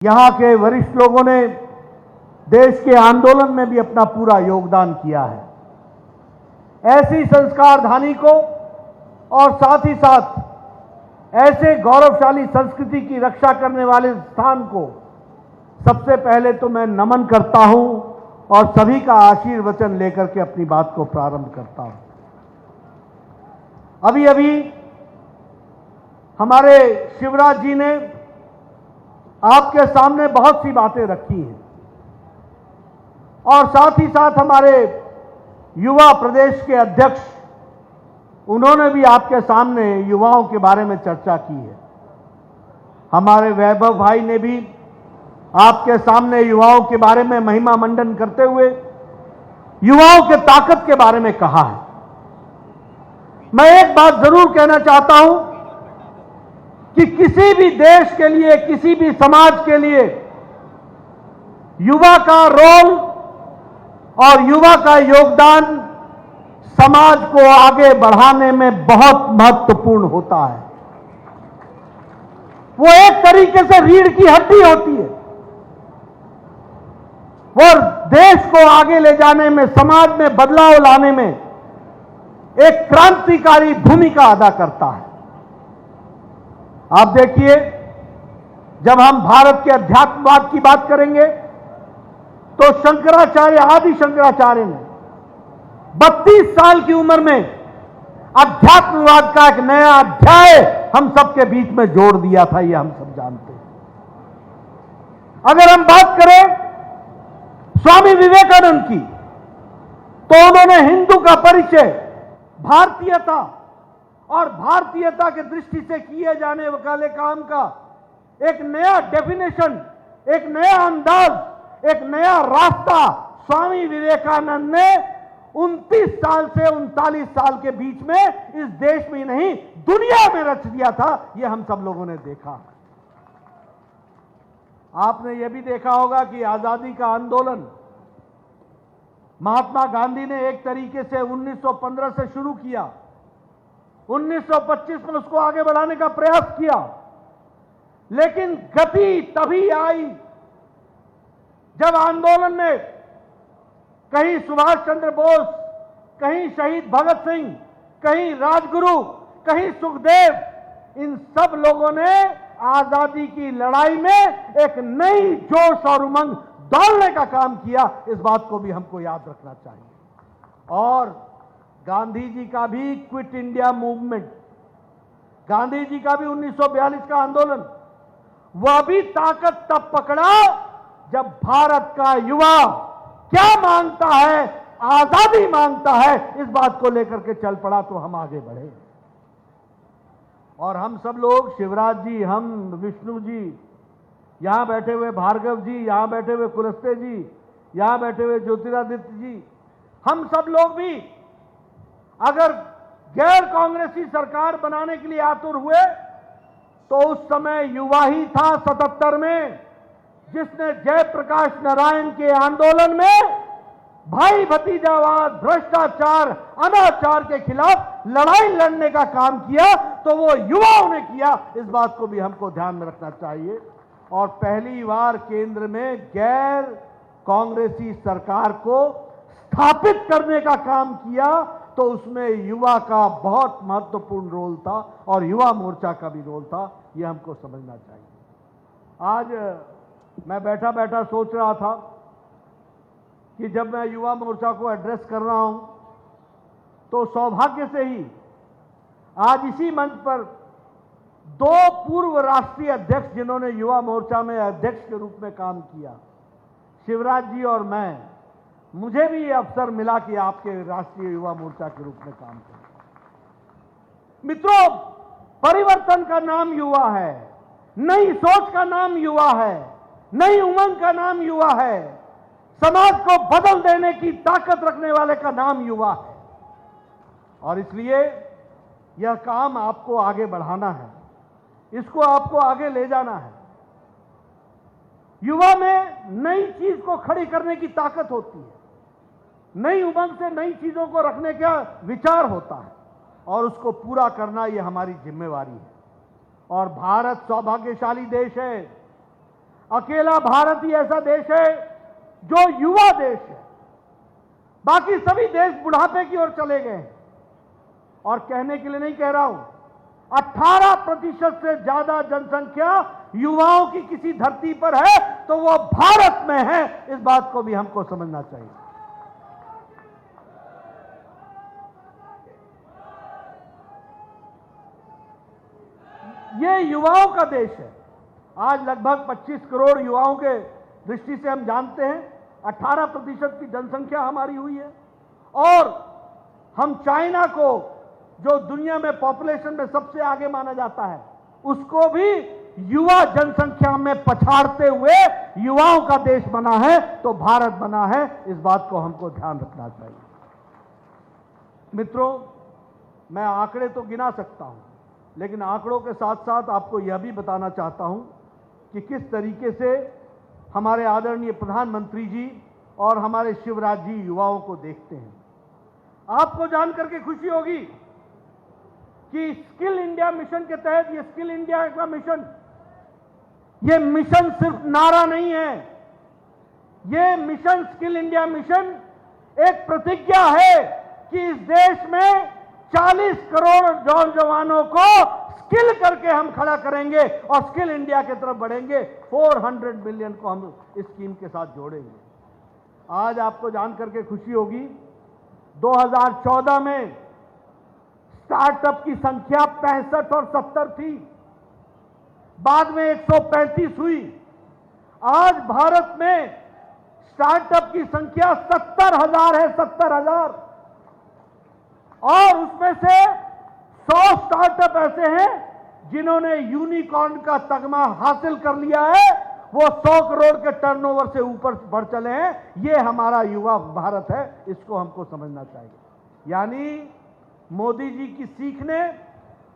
यहाँ के वरिष्ठ लोगों ने देश के आंदोलन में भी अपना पूरा योगदान किया है। ऐसी संस्कारधानी को और साथ ही साथ ऐसे गौरवशाली संस्कृति की रक्षा करने वाले स्थान को सबसे पहले तो मैं नमन करता हूं और सभी का आशीर्वचन लेकर के अपनी बात को प्रारंभ करता हूं। अभी अभी हमारे शिवराज जी ने आपके सामने बहुत सी बातें रखी हैं और साथ ही साथ हमारे युवा प्रदेश के अध्यक्ष, उन्होंने भी आपके सामने युवाओं के बारे में चर्चा की है। हमारे वैभव भाई ने भी आपके सामने युवाओं के बारे में महिमा मंडन करते हुए युवाओं के ताकत के बारे में कहा है। मैं एक बात जरूर कहना चाहता हूं कि किसी भी देश के लिए, किसी भी समाज के लिए युवा का रोल और युवा का योगदान समाज को आगे बढ़ाने में बहुत महत्वपूर्ण होता है। वो एक तरीके से रीढ़ की हड्डी होती है। वो देश को आगे ले जाने में, समाज में बदलाव लाने में एक क्रांतिकारी भूमिका अदा करता है। आप देखिए, जब हम भारत के अध्यात्मवाद की बात करेंगे तो शंकराचार्य, आदि शंकराचार्य ने 32 साल की उम्र में अध्यात्मवाद का एक नया अध्याय हम सबके बीच में जोड़ दिया था। ये हम सब जानते हैं। अगर हम बात करें स्वामी विवेकानंद की, तो उन्होंने हिंदू का परिचय भारतीयता और भारतीयता के दृष्टि से किए जाने वाले काम का एक नया डेफिनेशन, एक नया अंदाज, एक नया रास्ता स्वामी विवेकानंद ने 29 साल से 39 साल के बीच में इस देश में नहीं, दुनिया में रच दिया था। यह हम सब लोगों ने देखा। आपने यह भी देखा होगा कि आजादी का आंदोलन महात्मा गांधी ने एक तरीके से 1915 से शुरू किया। 1925 में उसको आगे बढ़ाने का प्रयास किया, लेकिन गति तभी आई जब आंदोलन में कहीं सुभाष चंद्र बोस, कहीं शहीद भगत सिंह, कहीं राजगुरु, कहीं सुखदेव, इन सब लोगों ने आजादी की लड़ाई में एक नई जोश और उमंग दौड़ने का काम किया। इस बात को भी हमको याद रखना चाहिए। और गांधी जी का भी quit India movement, Gandhi ji का भी 1942 का आंदोलन, वह भी ताकत तब पकड़ा जब भारत का युवा क्या मांगता है, आजादी मांगता है, इस बात को लेकर के चल पड़ा तो हम आगे बढ़े। और हम सब लोग, शिवराज जी, हम, विष्णु जी, यहां बैठे हुए भार्गव जी, यहां बैठे हुए कुलस्ते जी, यहां बैठे हुए ज्योतिरादित्य जी, हम सब लोग भी अगर गैर कांग्रेसी सरकार बनाने के लिए आतुर हुए तो उस समय युवा ही था 77 में जिसने जयप्रकाश नारायण के आंदोलन में भाई भतीजावाद, भ्रष्टाचार, अनाचार के खिलाफ लड़ाई लड़ने का काम किया। तो वो युवाओं ने किया। इस बात को भी हमको ध्यान में रखना चाहिए। और पहली बार केंद्र में गैर कांग्रेसी सरकार को स्थापित करने का काम किया, तो उसमें युवा का बहुत महत्वपूर्ण रोल था और युवा मोर्चा का भी रोल था। यह हमको समझना चाहिए। आज मैं बैठा बैठा सोच रहा था कि जब मैं युवा मोर्चा को एड्रेस कर रहा हूं तो सौभाग्य से ही आज इसी मंच पर 2 पूर्व राष्ट्रीय अध्यक्ष, जिन्होंने युवा मोर्चा में अध्यक्ष के रूप में काम किया, शिवराज जी और मैं, मुझे भी ये अवसर मिला कि आपके राष्ट्रीय युवा मोर्चा के रूप में काम करें। मित्रों, परिवर्तन का नाम युवा है, नई सोच का नाम युवा है, नई उमंग का नाम युवा है, समाज को बदल देने की ताकत रखने वाले का नाम युवा है। और इसलिए यह काम आपको आगे बढ़ाना है, इसको आपको आगे ले जाना है। युवा में नई चीज को खड़ी करने की ताकत होती है, नई उमंग से नई चीजों को रखने का विचार होता है और उसको पूरा करना यह हमारी जिम्मेवारी है। और भारत सौभाग्यशाली देश है। अकेला भारत ही ऐसा देश है जो युवा देश है। बाकी सभी देश बुढ़ापे की ओर चले गए हैं। और कहने के लिए नहीं कह रहा हूं, 18% से ज्यादा जनसंख्या युवाओं की किसी धरती पर है तो वो भारत में है। इस बात को भी हमको समझना चाहिए। ये युवाओं का देश है। आज लगभग 25 करोड़ युवाओं के दृष्टि से हम जानते हैं 18% की जनसंख्या हमारी हुई है। और हम चाइना को, जो दुनिया में पॉपुलेशन में सबसे आगे माना जाता है, उसको भी युवा जनसंख्या में पछाड़ते हुए युवाओं का देश बना है तो भारत बना है। इस बात को हमको ध्यान रखना चाहिए। मित्रों, मैं आंकड़े तो गिना सकता हूं, लेकिन आंकड़ों के साथ साथ आपको यह भी बताना चाहता हूं कि किस तरीके से हमारे आदरणीय प्रधानमंत्री जी और हमारे शिवराज जी युवाओं को देखते हैं। आपको जानकर के खुशी होगी कि स्किल इंडिया मिशन के तहत, ये स्किल इंडिया का मिशन, ये मिशन सिर्फ नारा नहीं है, ये मिशन, स्किल इंडिया मिशन एक प्रतिज्ञा है कि इस देश में 40 करोड़ नौजवानों को स्किल करके हम खड़ा करेंगे और स्किल इंडिया की तरफ बढ़ेंगे। 400 बिलियन को हम इस स्कीम के साथ जोड़ेंगे। आज आपको जानकर के खुशी होगी, 2014 में स्टार्टअप की संख्या 65 और 70 थी, बाद में 135 हुई। आज भारत में स्टार्टअप की संख्या 70,000 है, 70,000। और उसमें से 100 स्टार्टअप ऐसे हैं जिन्होंने यूनिकॉर्न का तगमा हासिल कर लिया है। वो 100 करोड़ के टर्नओवर से ऊपर बढ़ चले हैं। ये हमारा युवा भारत है, इसको हमको समझना चाहिए। यानी मोदी जी की सीख ने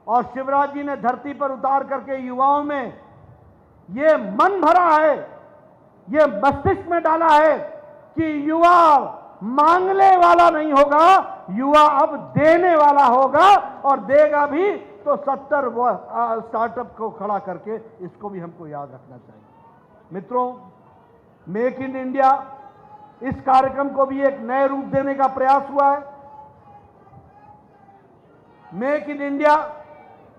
और शिवराज जी ने धरती पर उतार करके युवाओं में ये मन भरा है, ये मस्तिष्क में डाला है कि युवा मांगने वाला नहीं होगा, युवा अब देने वाला होगा और देगा भी। तो 70 स्टार्टअप को खड़ा करके इसको भी हमको याद रखना चाहिए। मित्रों, मेक इन इंडिया, इस कार्यक्रम को भी एक नए रूप देने का प्रयास हुआ है। मेक इन इंडिया,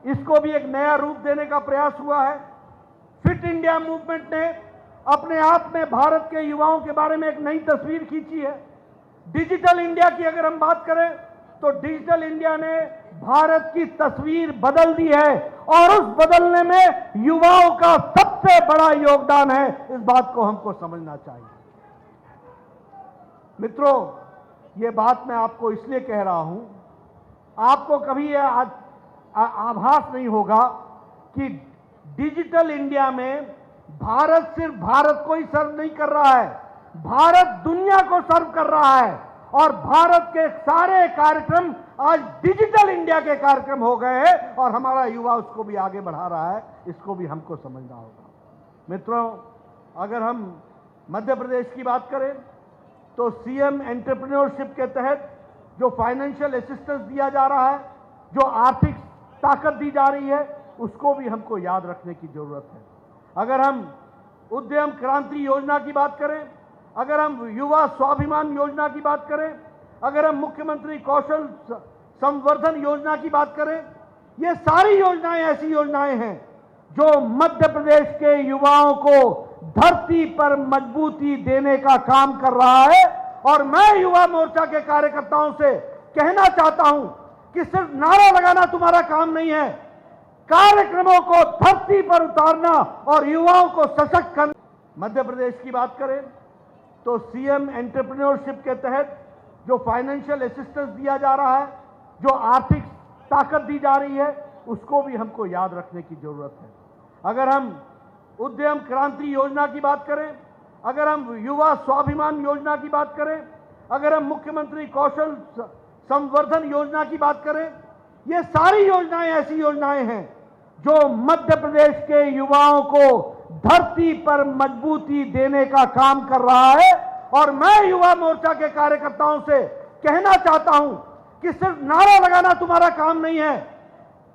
इसको भी एक नया रूप देने का प्रयास हुआ है। फिट इंडिया मूवमेंट ने अपने आप में भारत के युवाओं के बारे में एक नई तस्वीर खींची है। डिजिटल इंडिया की अगर हम बात करें तो डिजिटल इंडिया ने भारत की तस्वीर बदल दी है और उस बदलने में युवाओं का सबसे बड़ा योगदान है। इस बात को हमको समझना चाहिए। मित्रों, ये बात मैं आपको इसलिए कह रहा हूं, आपको कभी यह आभास नहीं होगा कि डिजिटल इंडिया में भारत सिर्फ भारत को ही सर्व नहीं कर रहा है, भारत दुनिया को सर्व कर रहा है। और भारत के सारे कार्यक्रम आज डिजिटल इंडिया के कार्यक्रम हो गए हैं और हमारा युवा उसको भी आगे बढ़ा रहा है। इसको भी हमको समझना होगा। मित्रों, अगर हम मध्य प्रदेश की बात करें तो सीएम एंटरप्रेन्योरशिप के तहत जो फाइनेंशियल असिस्टेंस दिया जा रहा है, जो आर्थिक ताकत दी जा रही है, उसको भी हमको याद रखने की जरूरत है। अगर हम उद्यम क्रांति योजना की बात करें, अगर हम युवा स्वाभिमान योजना की बात करें, अगर हम मुख्यमंत्री कौशल संवर्धन योजना की बात करें, ये सारी योजनाएं ऐसी योजनाएं हैं जो मध्य प्रदेश के युवाओं को धरती पर मजबूती देने का काम कर रहा है। और मैं युवा मोर्चा के कार्यकर्ताओं से कहना चाहता हूं कि सिर्फ नारा लगाना तुम्हारा काम नहीं है, कार्यक्रमों को धरती पर उतारना और युवाओं को सशक्त करना। मध्य प्रदेश की बात करें तो सीएम एंटरप्रेन्योरशिप के तहत जो फाइनेंशियल असिस्टेंस दिया जा रहा है, जो आर्थिक ताकत दी जा रही है, उसको भी हमको याद रखने की जरूरत है। अगर हम उद्यम क्रांति योजना की बात करें, अगर हम युवा स्वाभिमान योजना की बात करें, अगर हम मुख्यमंत्री कौशल संवर्धन योजना की बात करें, ये सारी योजनाएं ऐसी योजनाएं हैं जो मध्य प्रदेश के युवाओं को धरती पर मजबूती देने का काम कर रहा है। और मैं युवा मोर्चा के कार्यकर्ताओं से कहना चाहता हूं कि सिर्फ नारा लगाना तुम्हारा काम नहीं है,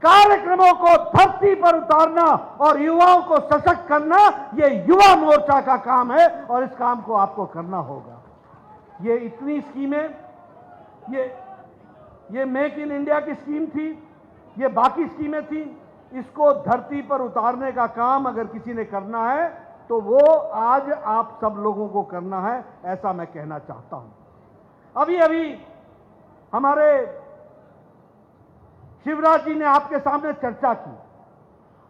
कार्यक्रमों को धरती पर उतारना और युवाओं को सशक्त करना, ये युवा मोर्चा का काम है और इस काम को आपको करना होगा। ये इतनी स्कीमें, ये मेक इन इंडिया की स्कीम थी, ये बाकी स्कीमें थी, इसको धरती पर उतारने का काम अगर किसी ने करना है तो वो आज आप सब लोगों को करना है, ऐसा मैं कहना चाहता हूं। अभी अभी हमारे शिवराज जी ने आपके सामने चर्चा की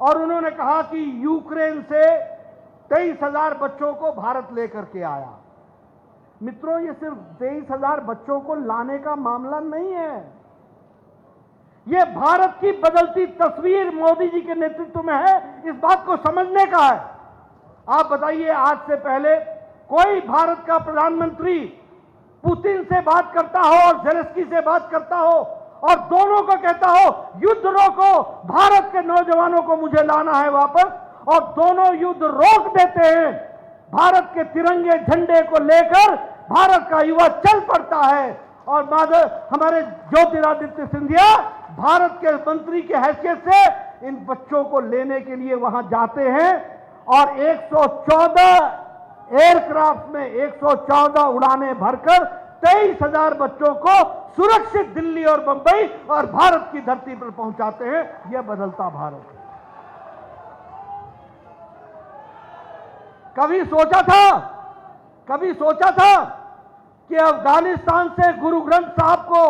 और उन्होंने कहा कि यूक्रेन से 23,000 बच्चों को भारत लेकर के आया। मित्रों, ये सिर्फ 23,000 बच्चों को लाने का मामला नहीं है, ये भारत की बदलती तस्वीर मोदी जी के नेतृत्व में है, इस बात को समझने का है। आप बताइए, आज से पहले कोई भारत का प्रधानमंत्री पुतिन से बात करता हो और ज़ेलेंस्की से बात करता हो और दोनों को कहता हो युद्ध रोको, भारत के नौजवानों को मुझे लाना है वापस, और दोनों युद्ध रोक देते हैं। भारत के तिरंगे झंडे को लेकर भारत का युवा चल पड़ता है और हमारे ज्योतिरादित्य सिंधिया भारत के मंत्री के हैसियत से इन बच्चों को लेने के लिए वहां जाते हैं और 114 एयरक्राफ्ट में 114 उड़ानें भरकर 23,000 बच्चों को सुरक्षित दिल्ली और मुंबई और भारत की धरती पर पहुंचाते हैं। यह बदलता भारत है। कभी सोचा था कि अफगानिस्तान से गुरु ग्रंथ साहब को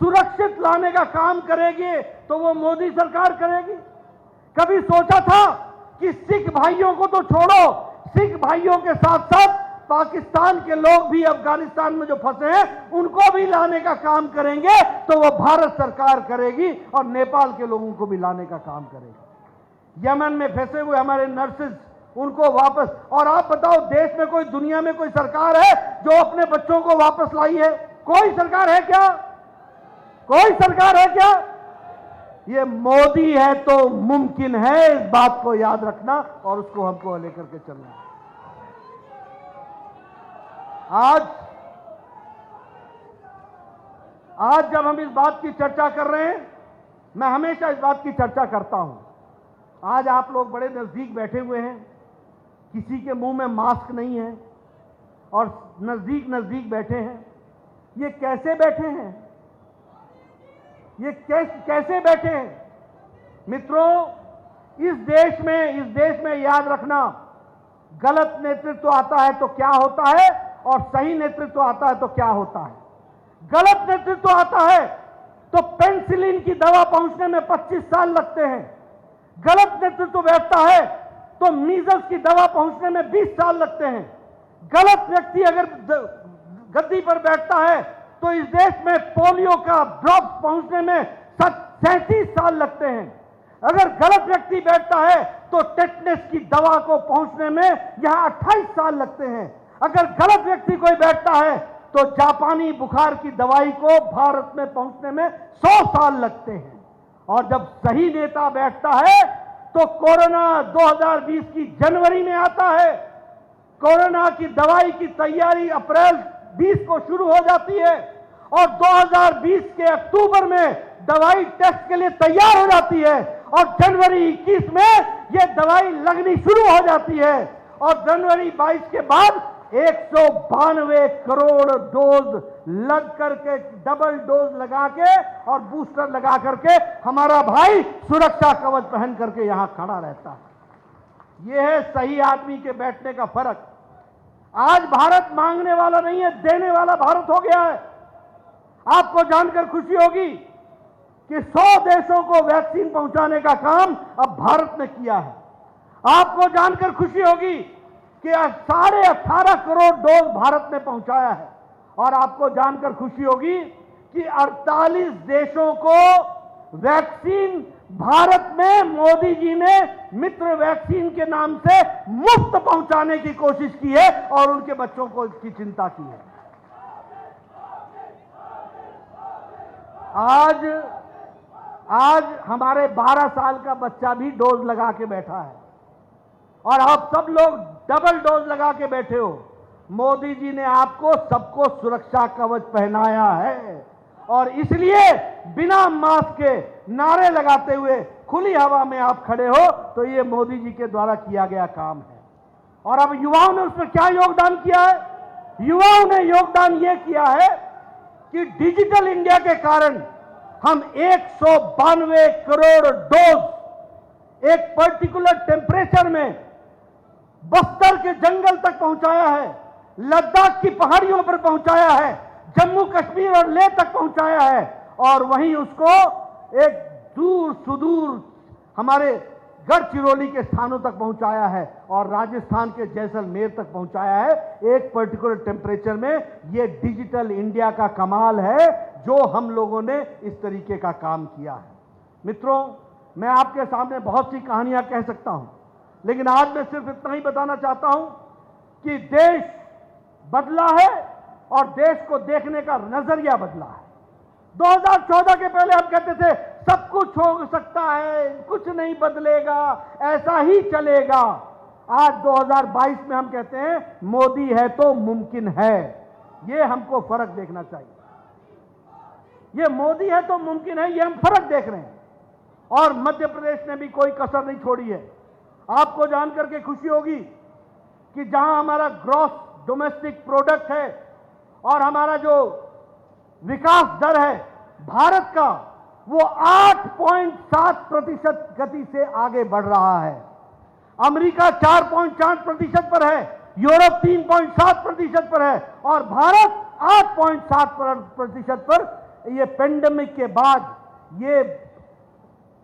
सुरक्षित लाने का काम करेगी तो वो मोदी सरकार करेगी? कभी सोचा था कि सिख भाइयों को तो छोड़ो, सिख भाइयों के साथ साथ पाकिस्तान के लोग भी अफगानिस्तान में जो फंसे हैं उनको भी लाने का काम करेंगे तो वो भारत सरकार करेगी और नेपाल के लोगों को भी लाने का काम करेगी। यमन में फंसे हुए हमारे नर्सेज, उनको वापस, और आप बताओ देश में कोई, दुनिया में कोई सरकार है जो अपने बच्चों को वापस लाई है? कोई सरकार है क्या? कोई सरकार है क्या? ये मोदी है तो मुमकिन है, इस बात को याद रखना और उसको हमको लेकर के चलना है। आज जब हम इस बात की चर्चा कर रहे हैं, मैं हमेशा इस बात की चर्चा करता हूं। आज आप लोग बड़े नजदीक बैठे हुए हैं, किसी के मुंह में मास्क नहीं है और नजदीक बैठे हैं। ये कैसे बैठे हैं? ये कैसे बैठे हैं? मित्रों, इस देश में याद रखना, गलत नेतृत्व आता है तो क्या होता है और सही नेतृत्व आता है तो क्या होता है। गलत नेतृत्व आता है तो पेनिसिलिन की दवा पहुंचने में 25 साल लगते हैं। गलत नेतृत्व बैठता है तो मीजल्स की दवा पहुंचने में 20 साल लगते हैं। गलत व्यक्ति अगर गद्दी पर बैठता है तो इस देश में पोलियो का ड्रॉप्स पहुंचने में 37 साल लगते हैं। अगर गलत व्यक्ति बैठता है तो टेटनस की दवा को पहुंचने में यहां 28 साल लगते हैं। अगर गलत व्यक्ति कोई बैठता है तो जापानी बुखार की दवाई को भारत में पहुंचने में 100 साल लगते हैं। और जब सही नेता बैठता है तो कोरोना 2020 की जनवरी में आता है। कोरोना की दवाई की तैयारी अप्रैल 20 को शुरू हो जाती है और 2020 के अक्टूबर में दवाई टेस्ट के लिए तैयार हो जाती है और जनवरी 21 में यह दवाई लगनी शुरू हो जाती है और जनवरी 22 के बाद 192 करोड़ डोज लग करके, डबल डोज लगा के और बूस्टर लगा करके हमारा भाई सुरक्षा कवच पहन करके यहां खड़ा रहता है। यह है सही आदमी के बैठने का फर्क। आज भारत मांगने वाला नहीं है, देने वाला भारत हो गया है। आपको जानकर खुशी होगी कि 100 देशों को वैक्सीन पहुंचाने का काम अब भारत ने किया है। आपको जानकर खुशी होगी कि 18.5 करोड़ डोज भारत ने पहुंचाया है और आपको जानकर खुशी होगी कि 48 देशों को वैक्सीन भारत में मोदी जी ने मित्र वैक्सीन के नाम से मुफ्त पहुंचाने की कोशिश की है और उनके बच्चों को इसकी चिंता की है। आज हमारे 12 साल का बच्चा भी डोज लगा के बैठा है और आप सब लोग डबल डोज लगा के बैठे हो। मोदी जी ने आपको सबको सुरक्षा कवच पहनाया है और इसलिए बिना मास्क के नारे लगाते हुए खुली हवा में आप खड़े हो, तो ये मोदी जी के द्वारा किया गया काम है। और अब युवाओं ने उसमें क्या योगदान किया है? युवाओं ने योगदान ये किया है कि डिजिटल इंडिया के कारण हम 192 करोड़ डोज एक पर्टिकुलर टेम्परेचर में बस्तर के जंगल तक पहुंचाया है, लद्दाख की पहाड़ियों पर पहुंचाया है, जम्मू कश्मीर और लेह तक पहुंचाया है, और वहीं उसको एक दूर सुदूर हमारे गढ़चिरौली के स्थानों तक पहुंचाया है और राजस्थान के जैसलमेर तक पहुंचाया है एक पर्टिकुलर टेम्परेचर में। यह डिजिटल इंडिया का कमाल है जो हम लोगों ने इस तरीके का काम किया है। मित्रों, मैं आपके सामने बहुत सी कहानियां कह सकता हूं, लेकिन आज मैं सिर्फ इतना ही बताना चाहता हूं कि देश बदला है और देश को देखने का नजरिया बदला है। 2014 के पहले हम कहते थे सब कुछ हो सकता है, कुछ नहीं बदलेगा, ऐसा ही चलेगा। आज 2022 में हम कहते हैं मोदी है तो मुमकिन है। ये हमको फर्क देखना चाहिए। ये मोदी है तो मुमकिन है, ये हम फर्क देख रहे हैं। और मध्य प्रदेश ने भी कोई कसर नहीं छोड़ी है। आपको जानकर के खुशी होगी कि जहां हमारा ग्रॉस डोमेस्टिक प्रोडक्ट है और हमारा जो विकास दर है भारत का, वो 8.7% गति से आगे बढ़ रहा है। अमेरिका 4.4% पर है, यूरोप 3.7% पर है और भारत 8.7% पर। ये पेंडेमिक के बाद, ये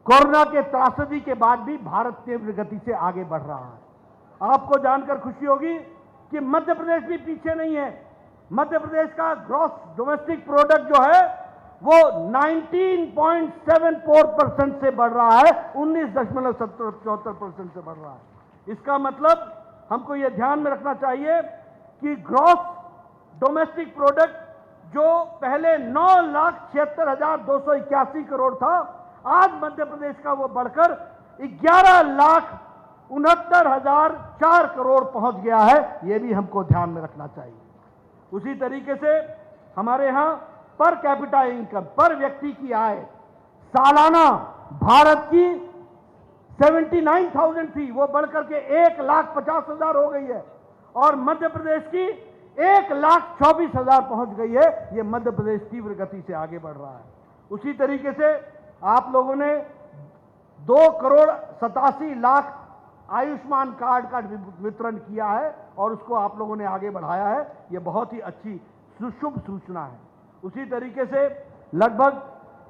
कोरोना के त्रासदी के बाद भी भारत तीव्र गति से आगे बढ़ रहा है। आपको जानकर खुशी होगी कि मध्य प्रदेश भी पीछे नहीं है। मध्य प्रदेश का ग्रॉस डोमेस्टिक प्रोडक्ट जो है वो 19.74% से बढ़ रहा है, 19.74% से बढ़ रहा है। इसका मतलब हमको यह ध्यान में रखना चाहिए कि ग्रॉस डोमेस्टिक प्रोडक्ट जो पहले 9,76,281 करोड़ था, आज मध्य प्रदेश का वो बढ़कर 11,69,004 करोड़ पहुंच गया है। ये भी हमको ध्यान में रखना चाहिए। उसी तरीके से हमारे यहां पर कैपिटा इनकम, पर व्यक्ति की आय सालाना भारत की 79,000 थी, वो बढ़कर के 1,50,000 हो गई है और मध्य प्रदेश की 1,24,000 पहुंच गई है। ये मध्य प्रदेश तीव्र गति से आगे बढ़ रहा है। उसी तरीके से आप लोगों ने 2,87,00,000 आयुष्मान कार्ड का वितरण किया है और उसको आप लोगों ने आगे बढ़ाया है। ये बहुत ही अच्छी शुभ सूचना है। उसी तरीके से लगभग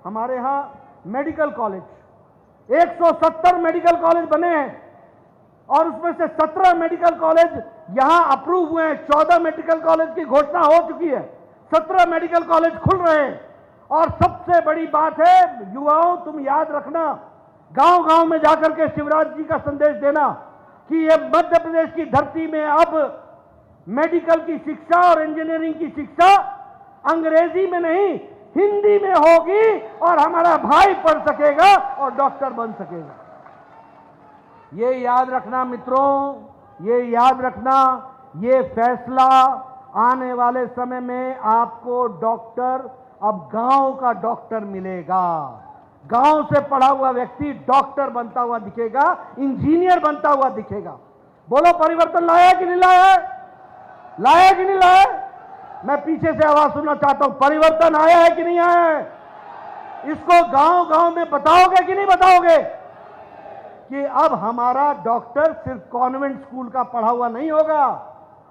हमारे यहां मेडिकल कॉलेज 170 मेडिकल कॉलेज बने हैं और उसमें से 17 मेडिकल कॉलेज यहां अप्रूव हुए हैं। 14 मेडिकल कॉलेज की घोषणा हो चुकी है, 17 मेडिकल कॉलेज खुल रहे हैं। और सबसे बड़ी बात है, युवाओं तुम याद रखना, गांव-गांव में जाकर के शिवराज जी का संदेश देना कि ये मध्य प्रदेश की धरती में अब मेडिकल की शिक्षा और इंजीनियरिंग की शिक्षा अंग्रेजी में नहीं, हिंदी में होगी और हमारा भाई पढ़ सकेगा और डॉक्टर बन सकेगा। ये याद रखना मित्रों, ये याद रखना, ये फैसला आने वाले समय में आपको डॉक्टर, अब गांव का डॉक्टर मिलेगा। गांव से पढ़ा हुआ व्यक्ति डॉक्टर बनता हुआ दिखेगा, इंजीनियर बनता हुआ दिखेगा। बोलो परिवर्तन लाया कि नहीं लाया? लाया कि नहीं लाया? मैं पीछे से आवाज सुनना चाहता हूं, परिवर्तन आया है कि नहीं आया है? इसको गांव-गांव में बताओगे कि नहीं बताओगे कि अब हमारा डॉक्टर सिर्फ कॉन्वेंट स्कूल का पढ़ा हुआ नहीं होगा,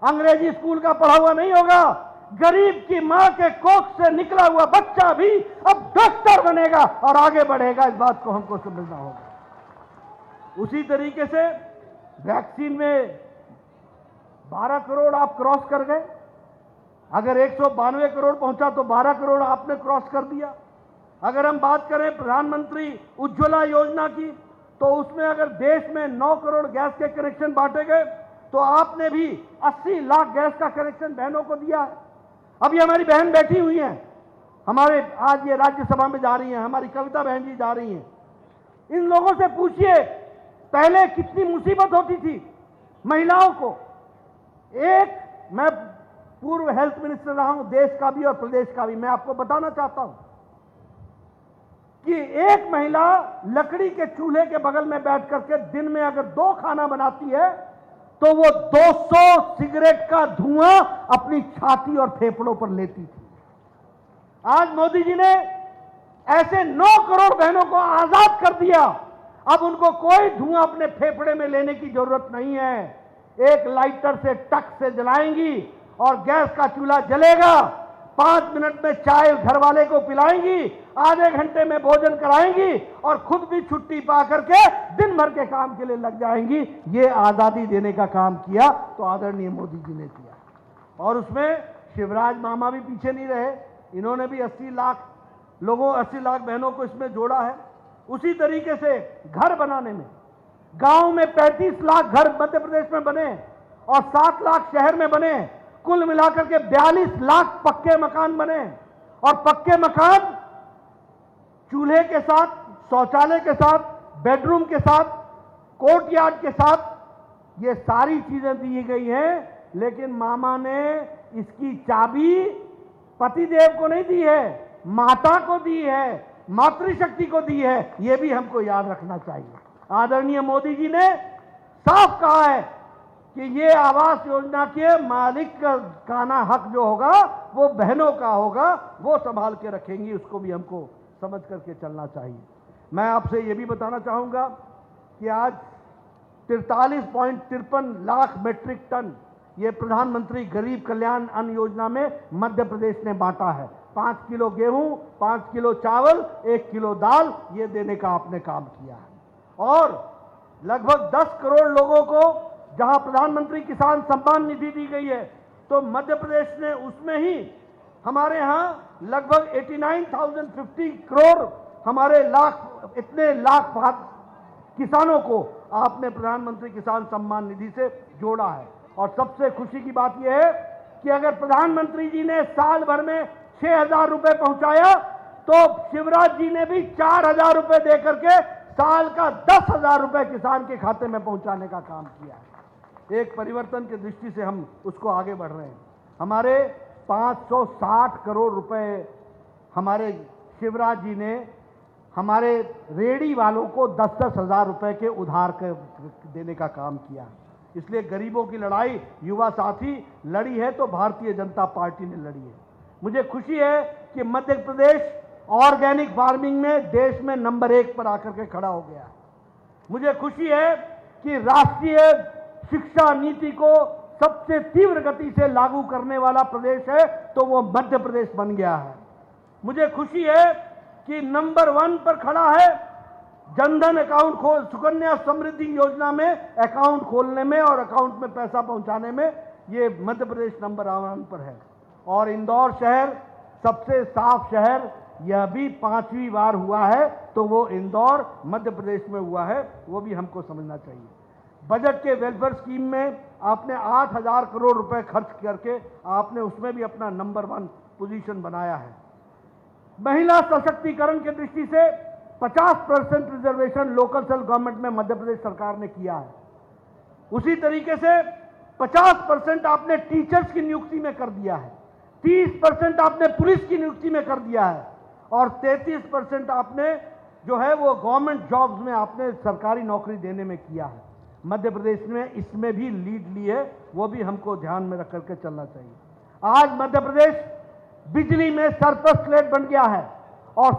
अंग्रेजी स्कूल का पढ़ा हुआ नहीं होगा, गरीब की मां के कोख से निकला हुआ बच्चा भी अब डॉक्टर बनेगा और आगे बढ़ेगा। इस बात को हमको समझना होगा। उसी तरीके से वैक्सीन में 12 करोड़ आप क्रॉस कर गए। अगर 192 करोड़ पहुंचा तो 12 करोड़ आपने क्रॉस कर दिया। अगर हम बात करें प्रधानमंत्री उज्ज्वला योजना की, तो उसमें अगर देश में 9 करोड़ गैस के कनेक्शन बांटे गए तो आपने भी 80 लाख गैस का कनेक्शन बहनों को दिया है। अभी हमारी बहन बैठी हुई हैं, हमारे आज ये राज्यसभा में जा रही हैं, हमारी कविता बहन जी जा रही हैं। इन लोगों से पूछिए पहले कितनी मुसीबत होती थी महिलाओं को। मैं पूर्व हेल्थ मिनिस्टर रहा हूं, देश का भी और प्रदेश का भी। मैं आपको बताना चाहता हूं कि एक महिला लकड़ी के चूल्हे के बगल में बैठ करके दिन में अगर 2 खाना बनाती है तो वो 200 सिगरेट का धुआं अपनी छाती और फेफड़ों पर लेती थी। आज मोदी जी ने ऐसे 9 करोड़ बहनों को आजाद कर दिया। अब उनको कोई धुआं अपने फेफड़े में लेने की जरूरत नहीं है। एक लाइटर से टक से जलाएंगी और गैस का चूल्हा जलेगा। 5 मिनट में चाय घर वाले को पिलाएंगी, आधे घंटे में भोजन कराएंगी और खुद भी छुट्टी पा करके दिन भर के काम के लिए लग जाएंगी। ये आजादी देने का काम किया तो आदरणीय मोदी जी ने किया। और उसमें शिवराज मामा भी पीछे नहीं रहे। इन्होंने भी 80 लाख लोगों, 80 लाख बहनों को इसमें जोड़ा है। उसी तरीके से घर बनाने में गांव में 35 लाख घर मध्य प्रदेश में बने और 7 लाख शहर में बने। कुल मिलाकर के 42 लाख पक्के मकान बने। और पक्के मकान चूल्हे के साथ, शौचालय के साथ, बेडरूम के साथ, कोर्टयार्ड के साथ, ये सारी चीजें दी गई हैं। लेकिन मामा ने इसकी चाबी पतिदेव को नहीं दी है, माता को दी है, मातृशक्ति को दी है। यह भी हमको याद रखना चाहिए। आदरणीय मोदी जी ने साफ कहा है कि ये आवास योजना के मालिक का ना हक जो होगा वो बहनों का होगा, वो संभाल के रखेंगी। उसको भी हमको समझ करके चलना चाहिए। मैं आपसे ये भी बताना चाहूंगा कि आज 43.53 लाख मेट्रिक टन ये प्रधानमंत्री गरीब कल्याण अन्न योजना में मध्य प्रदेश ने बांटा है। 5 किलो गेहूं, 5 किलो चावल, 1 किलो दाल, ये देने का आपने काम किया है। और लगभग 10 करोड़ लोगों को जहां प्रधानमंत्री किसान सम्मान निधि दी गई है, तो मध्य प्रदेश ने उसमें ही हमारे यहां लगभग 89,050 करोड़ हमारे इतने लाख किसानों को आपने प्रधानमंत्री किसान सम्मान निधि से जोड़ा है। और सबसे खुशी की बात यह है कि अगर प्रधानमंत्री जी ने साल भर में 6,000 रुपए पहुंचाया तो शिवराज जी ने भी 4,000 रुपए देकर के साल का 10,000 रुपए किसान के खाते में पहुंचाने का काम किया है। एक परिवर्तन की दृष्टि से हम उसको आगे बढ़ रहे हैं। हमारे 560 करोड़ रुपए हमारे शिवराज जी ने हमारे रेडी वालों को 10-10 हजार रुपए के उधार देने का काम किया। इसलिए गरीबों की लड़ाई युवा साथी लड़ी है तो भारतीय जनता पार्टी ने लड़ी है। मुझे खुशी है कि मध्य प्रदेश ऑर्गेनिक फार्मिंग में देश में नंबर 1 पर आकर के खड़ा हो गया है। मुझे खुशी है कि राष्ट्रीय शिक्षा नीति को सबसे तीव्र गति से लागू करने वाला प्रदेश है तो वो मध्य प्रदेश बन गया है। मुझे खुशी है कि नंबर 1 पर खड़ा है जनधन अकाउंट सुकन्या समृद्धि योजना में अकाउंट खोलने में और अकाउंट में पैसा पहुंचाने में ये मध्य प्रदेश नंबर 1 पर है। और इंदौर शहर सबसे साफ शहर यह भी 5वीं बार हुआ है तो वो इंदौर मध्य प्रदेश में हुआ है, वो भी हमको समझना चाहिए। बजट के वेलफेयर स्कीम में आपने 8,000 करोड़ रुपए खर्च करके आपने उसमें भी अपना नंबर 1 पोजीशन बनाया है। महिला सशक्तिकरण की दृष्टि से 50% रिजर्वेशन लोकल सेल्फ गवर्नमेंट में मध्य प्रदेश सरकार ने किया है। उसी तरीके से 50% आपने टीचर्स की नियुक्ति में कर दिया है, 30% आपने पुलिस की नियुक्ति में कर दिया है और 33% आपने जो है वो गवर्नमेंट जॉब्स में आपने सरकारी नौकरी देने में किया है। मध्य प्रदेश ने इसमें भी लीड ली है, वो भी हमको ध्यान में रख करके चलना चाहिए। आज मध्य प्रदेश बिजली में सरप्लस स्टेट बन गया है और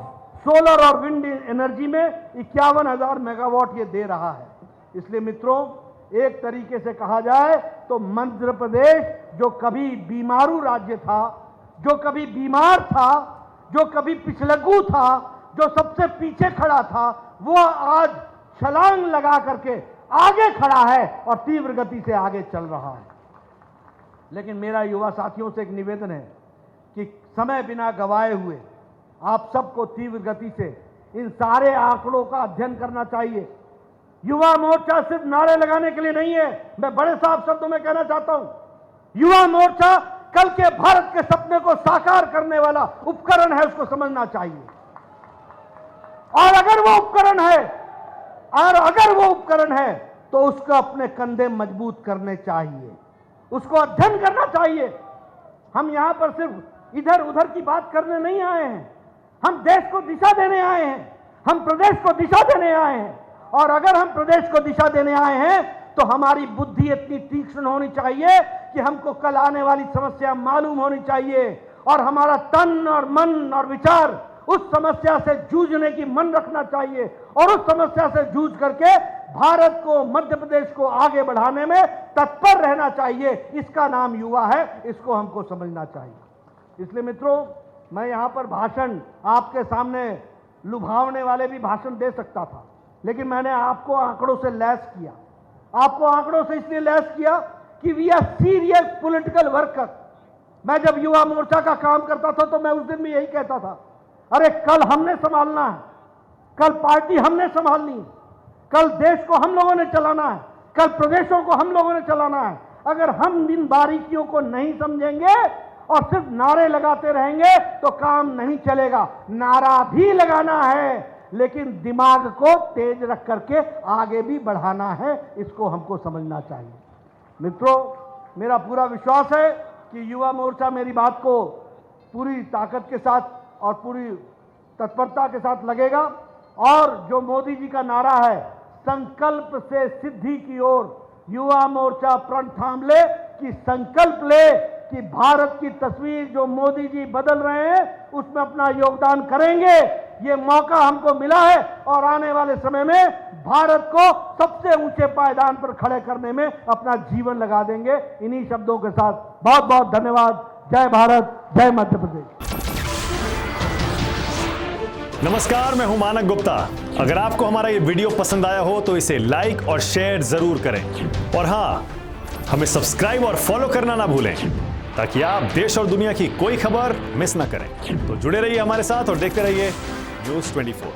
सोलर और विंड एनर्जी में 51,000 मेगावाट ये दे रहा है। इसलिए मित्रों, एक तरीके से कहा जाए तो मध्य प्रदेश जो कभी बीमारू राज्य था, जो कभी बीमार था, जो कभी पिछलग्गू था, जो सबसे पीछे खड़ा था, वो आज छलांग लगा करके आगे खड़ा है और तीव्र गति से आगे चल रहा है। लेकिन मेरा युवा साथियों से एक निवेदन है कि समय बिना गवाए हुए आप सबको तीव्र गति से इन सारे आंकड़ों का अध्ययन करना चाहिए। युवा मोर्चा सिर्फ नारे लगाने के लिए नहीं है। मैं बड़े साफ शब्दों में कहना चाहता हूं, युवा मोर्चा कल के भारत के सपने को साकार करने वाला उपकरण है, उसको समझना चाहिए। और अगर वो उपकरण है तो उसको अपने कंधे मजबूत करने चाहिए, उसको अध्ययन करना चाहिए। हम यहां पर सिर्फ इधर उधर की बात करने नहीं आए हैं, हम देश को दिशा देने आए हैं। हम प्रदेश को दिशा देने आए हैं, और अगर हम प्रदेश को दिशा देने आए हैं तो हमारी बुद्धि इतनी तीक्ष्ण होनी चाहिए कि हमको कल आने वाली समस्या मालूम होनी चाहिए, और हमारा तन और मन और विचार उस समस्या से जूझने की मन रखना चाहिए, और उस समस्या से जूझ करके भारत को, मध्य प्रदेश को आगे बढ़ाने में तत्पर रहना चाहिए। इसका नाम युवा है, इसको हमको समझना चाहिए। इसलिए मित्रों, मैं यहां पर भाषण आपके सामने लुभावने वाले भी भाषण दे सकता था, लेकिन मैंने आपको आंकड़ों से लैस किया। आपको आंकड़ों से इसलिए लैस किया कि we are serious political worker. मैं जब युवा मोर्चा का काम करता था तो मैं उस दिन भी यही कहता था, अरे कल हमने संभालना है, कल पार्टी हमने संभालनी है, कल देश को हम लोगों ने चलाना है, कल प्रदेशों को हम लोगों ने चलाना है। अगर हम इन बारीकियों को नहीं समझेंगे और सिर्फ नारे लगाते रहेंगे तो काम नहीं चलेगा। नारा भी लगाना है, लेकिन दिमाग को तेज रख करके आगे भी बढ़ाना है, इसको हमको समझना चाहिए। मित्रों, मेरा पूरा विश्वास है कि युवा मोर्चा मेरी बात को पूरी ताकत के साथ और पूरी तत्परता के साथ लगेगा, और जो मोदी जी का नारा है, संकल्प से सिद्धि की ओर, युवा मोर्चा प्रण थाम ले कि संकल्प ले कि भारत की तस्वीर जो मोदी जी बदल रहे हैं उसमें अपना योगदान करेंगे। ये मौका हमको मिला है, और आने वाले समय में भारत को सबसे ऊंचे पायदान पर खड़े करने में अपना जीवन लगा देंगे। इन्हीं शब्दों के साथ बहुत बहुत धन्यवाद। जय भारत, जय मध्य प्रदेश। नमस्कार, मैं हूं मानक गुप्ता। अगर आपको हमारा ये वीडियो पसंद आया हो तो इसे लाइक और शेयर जरूर करें, और हां, हमें सब्सक्राइब और फॉलो करना ना भूलें ताकि आप देश और दुनिया की कोई खबर मिस ना करें। तो जुड़े रहिए हमारे साथ और देखते रहिए न्यूज़ 24।